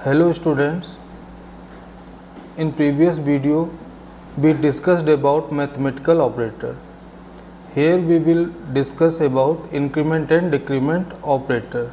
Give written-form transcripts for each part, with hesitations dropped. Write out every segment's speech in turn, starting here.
Hello students, in previous video we discussed about mathematical operator. Here we will discuss about increment and decrement operator.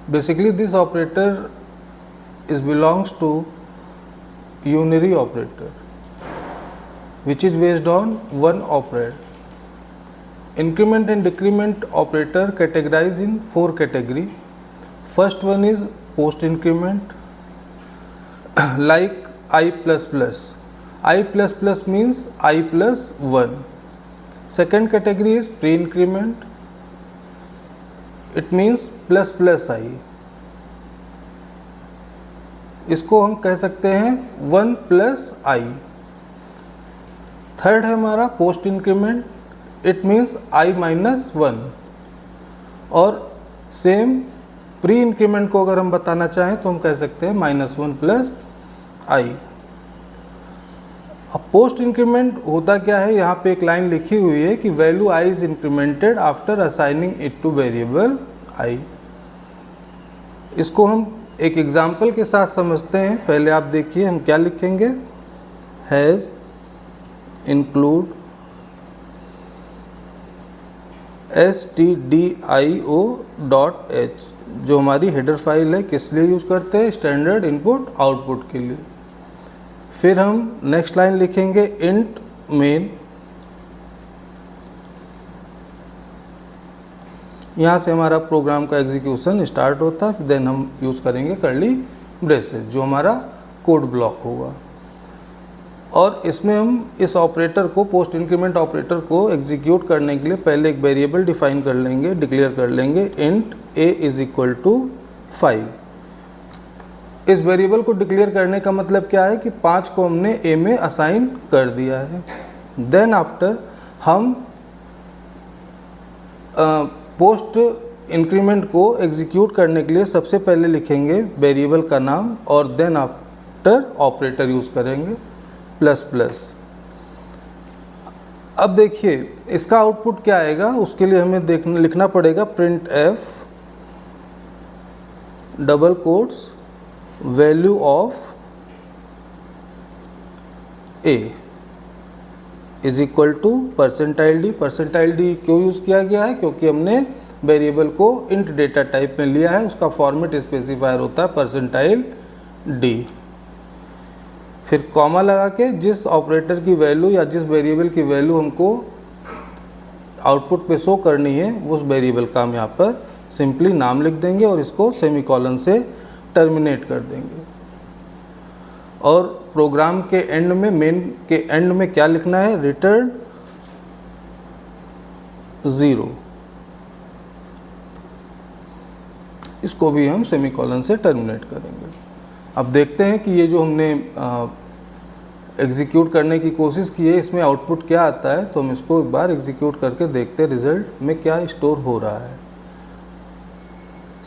Basically this operator belongs to unary operator which is based on one operand. Increment and decrement operator categorized in four categories. First one is post increment like I plus plus. I plus plus means I plus 1. Second category is pre increment. It means plus plus I. इसको हम कह सकते हैं 1 plus आई. Third है हमारा post increment. It means I minus 1. और same pre increment को अगर हम बताना चाहें तो हम कह सकते हैं -1 प्लस आई. अब पोस्ट इंक्रीमेंट होता क्या है, यहाँ पे एक लाइन लिखी हुई है कि value I is incremented after assigning it to variable I. इसको हम एक एग्जाम्पल के साथ समझते हैं. पहले आप देखिए हम क्या लिखेंगे. हैज़ इंक्लूड stdio.h जो हमारी हेडर फाइल है, किस लिए यूज़ करते हैं, स्टैंडर्ड इनपुट आउटपुट के लिए. फिर हम नेक्स्ट लाइन लिखेंगे इंट मेन. यहाँ से हमारा प्रोग्राम का एग्जीक्यूशन स्टार्ट होता है. देन हम यूज़ करेंगे कर्ली ब्रेसेस जो हमारा कोड ब्लॉक होगा. और इसमें हम इस ऑपरेटर को, पोस्ट इंक्रीमेंट ऑपरेटर को एग्जीक्यूट करने के लिए पहले एक वेरिएबल डिफाइन कर लेंगे, डिक्लेयर कर लेंगे int a is equal to 5. इस वेरिएबल को डिक्लेयर करने का मतलब क्या है कि 5 को हमने a में असाइन कर दिया है. देन आफ्टर हम पोस्ट इंक्रीमेंट को एग्जीक्यूट करने के लिए सबसे पहले लिखेंगे वेरिएबल का नाम और देन आफ्टर ऑपरेटर यूज़ करेंगे प्लस प्लस. अब देखिए इसका आउटपुट क्या आएगा. उसके लिए हमें लिखना पड़ेगा print F double quotes value of a is equal to percentile D. Percentile D क्यों यूज़ किया गया है, क्योंकि हमने वेरिएबल को इंट डेटा टाइप में लिया है. उसका फॉर्मेट स्पेसिफायर होता है परसेंटाइल डी. फिर कॉमा लगा के जिस ऑपरेटर की वैल्यू या जिस वेरिएबल की वैल्यू हमको आउटपुट पे शो करनी है उस वेरिएबल का हम यहाँ पर सिंपली नाम लिख देंगे और इसको सेमीकोलन से टर्मिनेट कर देंगे. और प्रोग्राम के एंड में, मेन के एंड में क्या लिखना है, रिटर्न 0. इसको भी हम सेमीकोलन से टर्मिनेट करेंगे. अब देखते हैं कि ये जो हमने एग्जीक्यूट करने की कोशिश की है इसमें आउटपुट क्या आता है. तो हम इसको एक बार एग्जीक्यूट करके देखते हैं रिजल्ट में क्या स्टोर हो रहा है.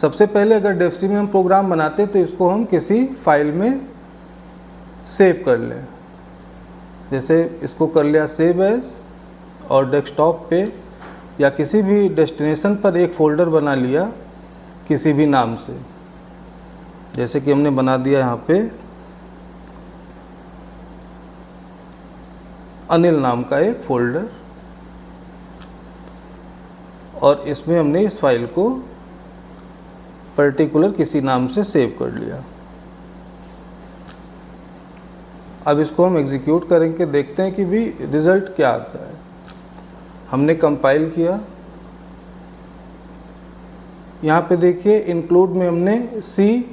सबसे पहले अगर डेफसी में हम प्रोग्राम बनाते तो इसको हम किसी फाइल में सेव कर लें. जैसे इसको कर लिया सेव एज और डेस्कटॉप पे या किसी भी डेस्टिनेशन पर एक फ़ोल्डर बना लिया किसी भी नाम से. जैसे कि हमने बना दिया यहाँ पे अनिल नाम का एक फ़ोल्डर और इसमें हमने इस फाइल को पर्टिकुलर किसी नाम से सेव कर लिया. अब इसको हम एग्जीक्यूट करेंगे, देखते हैं कि भी रिज़ल्ट क्या आता है. हमने कंपाइल किया. यहाँ पे देखिए इंक्लूड में हमने सी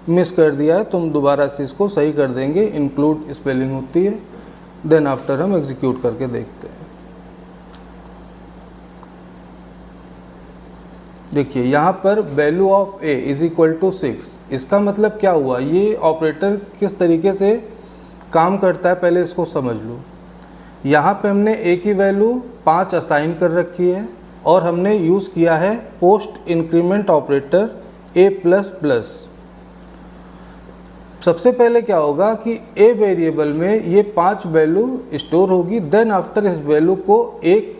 मिस कर दिया है तो हम दोबारा से इसको सही कर देंगे. इंक्लूड स्पेलिंग होती है. देन आफ्टर हम एग्जीक्यूट करके देखते हैं. देखिए यहाँ पर value of a is equal to 6. इसका मतलब क्या हुआ, ये ऑपरेटर किस तरीके से काम करता है पहले इसको समझ लो. यहाँ पे हमने ए की वैल्यू 5 असाइन कर रखी है और हमने यूज़ किया है पोस्ट इंक्रीमेंट ऑपरेटर ए प्लस प्लस. सबसे पहले क्या होगा कि ए वेरिएबल में ये 5 वैल्यू स्टोर होगी. देन आफ्टर इस वैल्यू को एक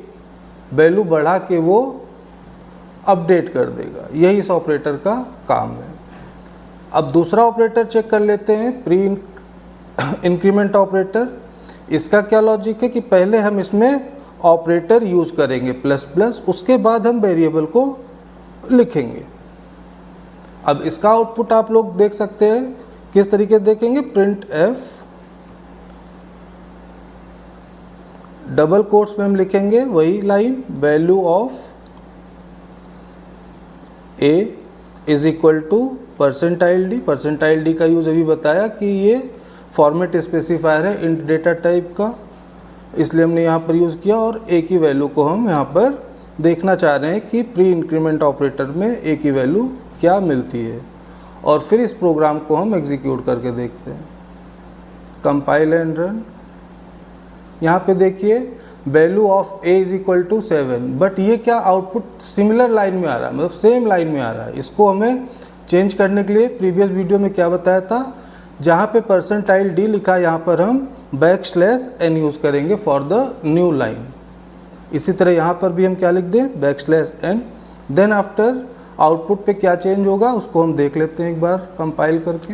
वैल्यू बढ़ा के वो अपडेट कर देगा. यही इस ऑपरेटर का काम है. अब दूसरा ऑपरेटर चेक कर लेते हैं, प्री इंक्रीमेंट ऑपरेटर। इसका क्या लॉजिक है कि पहले हम इसमें ऑपरेटर यूज करेंगे प्लस प्लस, उसके बाद हम वेरिएबल को लिखेंगे। अब इसका आउटपुट आप लोग देख सकते हैं, किस तरीके से देखेंगे, प्रिंट एफ, डबल कोट्स में हम लिखेंगे वही line, value of a is equal to percentile D. Percentile D का यूज अभी बताया कि ये फॉर्मेट स्पेसिफायर है इंट डेटा टाइप का, इसलिए हमने यहाँ पर यूज़ किया। और ए की वैल्यू को हम यहाँ पर देखना चाह रहे हैं कि प्री इंक्रीमेंट ऑपरेटर में ए की वैल्यू क्या मिलती है, और फिर इस प्रोग्राम को हम एग्जीक्यूट करके देखते हैं। Compile and run. यहाँ पे देखिए value of a is equal to 7, but ये क्या आउटपुट सिमिलर लाइन में आ रहा है, मतलब सेम लाइन में आ रहा है। इसको हमें चेंज करने के लिए प्रीवियस वीडियो में क्या बताया था, जहाँ पे परसेंटाइल डी लिखा है यहाँ पर हम बैकस्लैश n यूज़ करेंगे फॉर द न्यू लाइन। इसी तरह यहाँ पर भी हम क्या लिख दें, backslash n। Then after output पे क्या चेंज होगा उसको हम देख लेते हैं एक बार कंपाइल करके।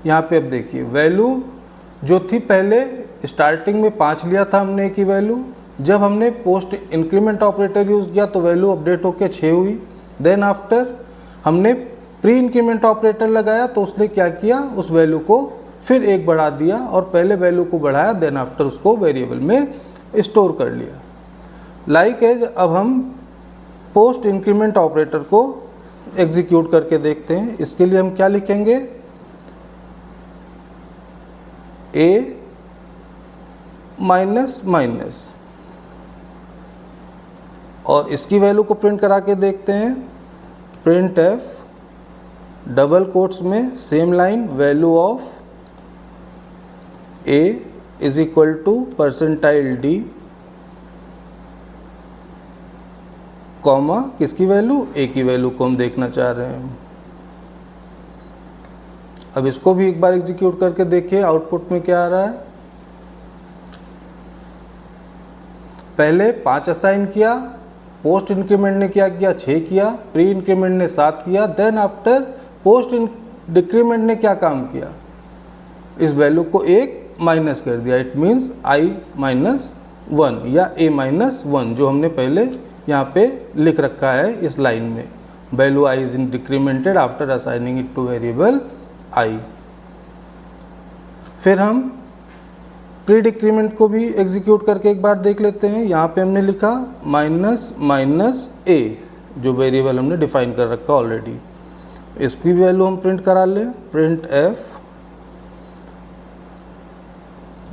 यहाँ पे अब देखिए वैल्यू जो थी पहले स्टार्टिंग में 5 लिया था हमने ए की वैल्यू, जब हमने पोस्ट इंक्रीमेंट ऑपरेटर यूज़ किया तो वैल्यू अपडेट होकर 6 हुई। देन आफ्टर हमने प्री इंक्रीमेंट ऑपरेटर लगाया तो उसने क्या किया, उस वैल्यू को फिर 1 बढ़ा दिया और पहले वैल्यू को बढ़ाया, देन आफ्टर उसको वेरिएबल में स्टोर कर लिया। लाइक एज अब हम पोस्ट इंक्रीमेंट ऑपरेटर को एग्जीक्यूट करके देखते हैं। इसके लिए हम क्या लिखेंगे, ए माइनस माइनस, और इसकी वैल्यू को प्रिंट करा के देखते हैं, प्रिंट एफ डबल कोट्स में same line, value of a is equal to percentile D, comma किसकी वैल्यू, ए की वैल्यू को हम देखना चाह रहे हैं। अब इसको भी एक बार एग्जीक्यूट करके देखिए आउटपुट में क्या आ रहा है। पहले 5 असाइन किया, पोस्ट इंक्रीमेंट ने क्या किया, 6 किया, प्री इंक्रीमेंट ने 7 किया, देन आफ्टर पोस्ट डिक्रीमेंट ने क्या काम किया, इस वैल्यू को 1 माइनस कर दिया। इट मीन्स i माइनस 1 या a माइनस 1 जो हमने पहले यहाँ पे लिख रखा है इस लाइन में, value i is in डिक्रीमेंटेड after assigning it to variable i। फिर हम प्री डिक्रीमेंट को भी एग्जीक्यूट करके एक बार देख लेते हैं। यहाँ पे हमने लिखा माइनस माइनस a, जो वेरिएबल हमने डिफाइन कर रखा ऑलरेडी, इसकी वैल्यू हम प्रिंट करा लें, print F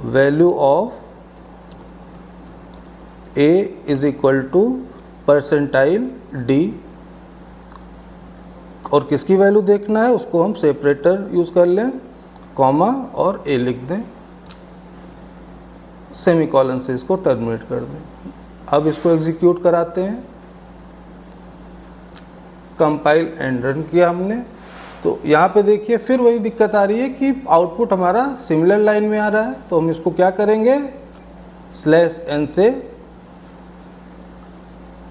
value of a is equal to percentile d, और किसकी वैल्यू देखना है उसको हम सेपरेटर यूज़ कर लें, कॉमा और a लिख दें, सेमीकोलन से इसको टर्मिनेट कर दें। अब इसको एग्जीक्यूट कराते हैं, कंपाइल एंड रन किया हमने, तो यहाँ पे देखिए फिर वही दिक्कत आ रही है कि आउटपुट हमारा सिमिलर लाइन में आ रहा है। तो हम इसको क्या करेंगे, स्लैश n से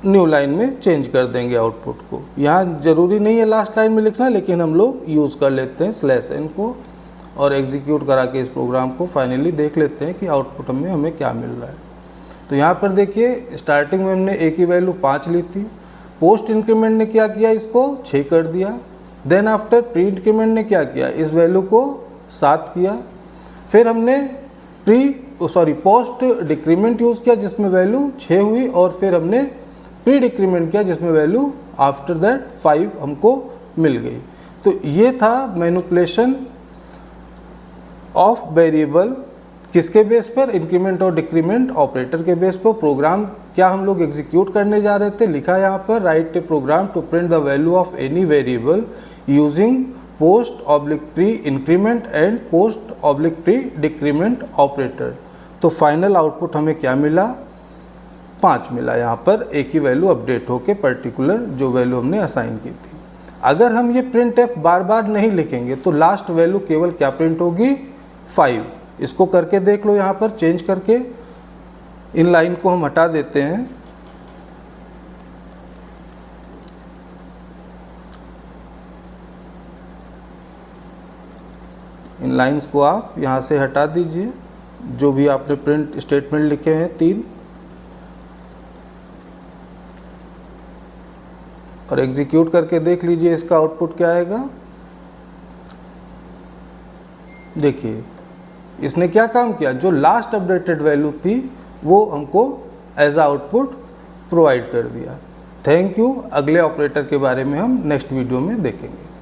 न्यू लाइन में चेंज कर देंगे आउटपुट को। यहाँ ज़रूरी नहीं है लास्ट लाइन में लिखना, लेकिन हम लोग यूज़ कर लेते हैं स्लैश n को, और एग्जीक्यूट करा के इस प्रोग्राम को फाइनली देख लेते हैं कि आउटपुट में हमें क्या मिल रहा है। तो यहाँ पर देखिए स्टार्टिंग में हमने a की वैल्यू 5 ली थी, पोस्ट इंक्रीमेंट ने क्या किया, इसको 6 कर दिया, देन आफ्टर प्री इंक्रीमेंट ने क्या किया, इस वैल्यू को 7 किया, फिर हमने पोस्ट डिक्रीमेंट यूज़ किया जिसमें वैल्यू 6 हुई, और फिर हमने प्री डिक्रीमेंट किया जिसमें वैल्यू आफ्टर दैट 5 हमको मिल गई। तो ये था मैनिपुलेशन ऑफ वेरिएबल, किसके बेस पर, इंक्रीमेंट और डिक्रीमेंट ऑपरेटर के बेस पर। प्रोग्राम क्या हम लोग एग्जीक्यूट करने जा रहे थे, लिखा यहाँ पर, write a program to print the value of any variable using post oblique pre increment and post oblique pre decrement operator. तो फाइनल आउटपुट हमें क्या मिला, 5 मिला। यहाँ पर ए की वैल्यू अपडेट होके पर्टिकुलर जो वैल्यू हमने असाइन की थी। अगर हम ये प्रिंट एफ बार बार नहीं लिखेंगे तो लास्ट वैल्यू केवल क्या प्रिंट होगी, 5। इसको करके देख लो, यहाँ पर चेंज करके इन लाइन को हम हटा देते हैं। इन लाइंस को आप यहाँ से हटा दीजिए, जो भी आपने प्रिंट स्टेटमेंट लिखे हैं 3, और एग्जीक्यूट करके देख लीजिए इसका आउटपुट क्या आएगा। देखिए इसने क्या काम किया, जो लास्ट अपडेटेड वैल्यू थी वो हमको एज आउटपुट प्रोवाइड कर दिया। Thank you. अगले ऑपरेटर के बारे में हम नेक्स्ट वीडियो में देखेंगे।